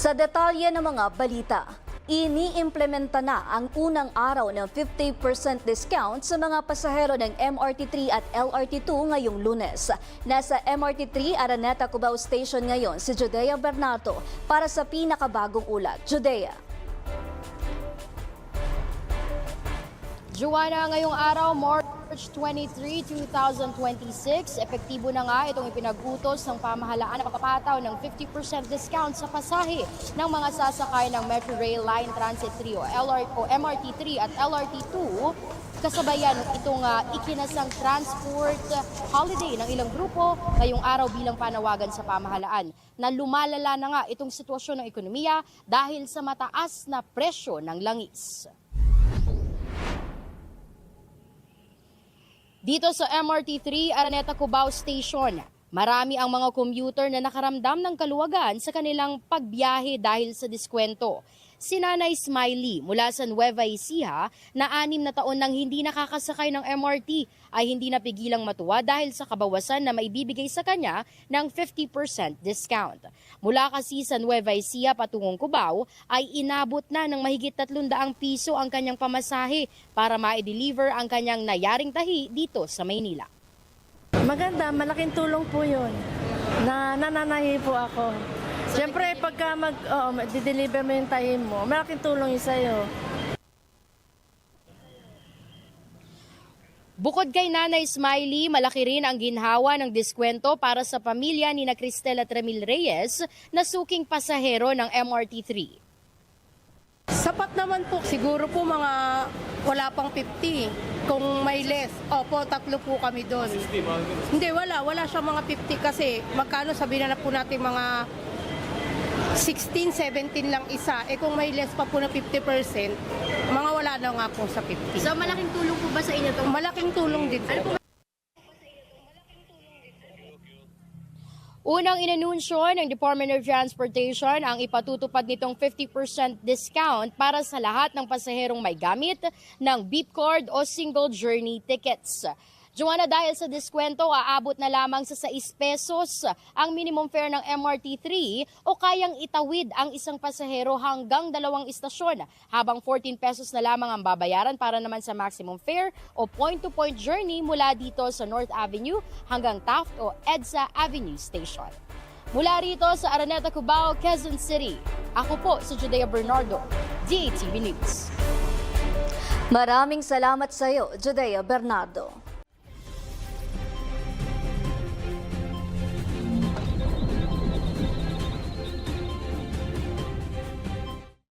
Sa detalye ng mga balita, iniimplementa na ang unang araw ng 50% discount sa mga pasahero ng MRT3 at LRT2 ngayong Lunes. Nasa MRT3 Araneta Cubao Station ngayon si Judea Bernardo para sa pinakabagong ulat. Judea. Joanna, ngayong araw, March 23, 2026, epektibo na nga itong ipinag-utos ng pamahalaan na pagpapataw ng 50% discount sa pasahe ng mga sasakay ng Metro Rail Line Transit 3 o MRT3 at LRT2. Kasabayan itong ikinasang transport holiday ng ilang grupo ngayong araw bilang panawagan sa pamahalaan na lumalala na nga itong sitwasyon ng ekonomiya dahil sa mataas na presyo ng langis. Dito sa MRT3 Araneta Cubao Station, marami ang mga commuter na nakaramdam ng kaluwagan sa kanilang pagbiyahe dahil sa diskwento. Si Nanay Smiley mula sa Nueva Ecija na 6 na taon nang hindi nakakasakay ng MRT ay hindi napigilang matuwa dahil sa kabawasan na maibibigay sa kanya ng 50% discount. Mula kasi sa Nueva Ecija patungong Cubao ay inabot na ng mahigit 300 piso ang kanyang pamasahe para ma-deliver ang kanyang nayaring tahi dito sa Maynila. Maganda, malaking tulong po yun. Nananahi po ako. Siyempre, pagka deliver mo yung tahi mo, malaking tulong yun sa'yo. Bukod kay Nanay Smiley, malaki rin ang ginhawa ng diskwento para sa pamilya ni Cristel at Ramil Reyes na suking pasahero ng MRT3. Sapat naman po, siguro po mga wala pang 50. Kung may less, opo, 3 po kami doon. Hindi, wala siya mga 50 kasi magkano sabihin na po natin mga 16, 17 lang isa. Eh kung may less pa po na 50%, mga wala na nga po sa 50. So malaking tulong po ba sa inyo itong? Malaking tulong din po. Unang inanunsyo ng Department of Transportation ang ipatutupad nitong 50% discount para sa lahat ng pasaherong may gamit ng beep card o single journey tickets. Joanna, dahil sa diskwento, aabot na lamang sa 6 pesos ang minimum fare ng MRT3 o kayang itawid ang isang pasahero hanggang 2 istasyon, habang 14 pesos na lamang ang babayaran para naman sa maximum fare o point-to-point journey mula dito sa North Avenue hanggang Taft o EDSA Avenue Station. Mula rito sa Araneta Cubao, Quezon City, ako po si Judea Bernardo, DATV News. Maraming salamat sa iyo, Judea Bernardo.